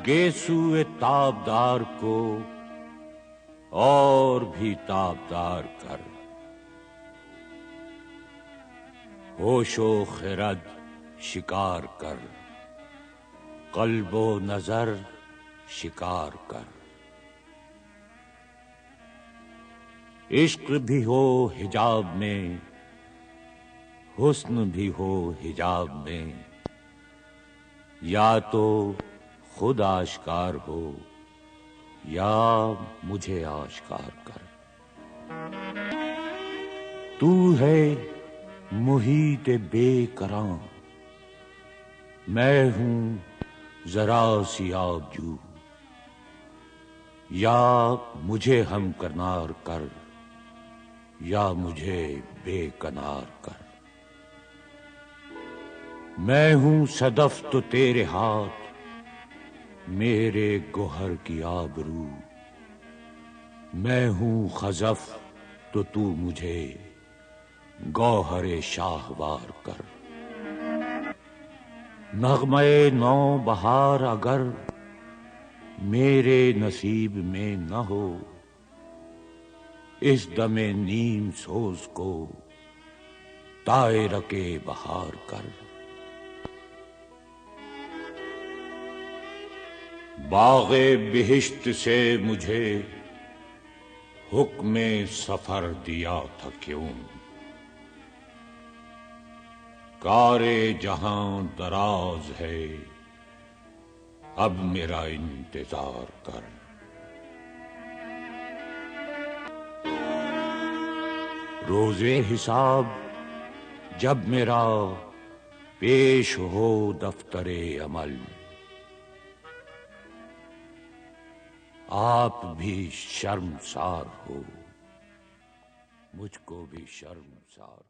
گیسوئے تابدار کو اور بھی تابدار کر، ہوش و خرد شکار کر، قلب و نظر شکار کر۔ عشق بھی ہو حجاب میں، حسن بھی ہو حجاب میں، یا تو خود آشکار ہو یا مجھے آشکار کر۔ تو ہے محیط بے کراں، میں ہوں ذرا سی آبجو، یا مجھے ہم کنار کر یا مجھے بے کنار کر۔ میں ہوں صدف تو تیرے ہاتھ، میرے گوہر کی آبرو، میں ہوں خزف تو مجھے گوہر شاہوار کر۔ نغمے نو بہار اگر میرے نصیب میں نہ ہو، اس دم نیم سوز کو طائرک بہار کر۔ باغ بہشت سے مجھے حکم سفر دیا تھا کیوں، کار جہاں دراز ہے اب میرا انتظار کر۔ روز حساب جب میرا پیش ہو دفتر عمل، آپ بھی شرمسار ہو، مجھ کو بھی شرمسار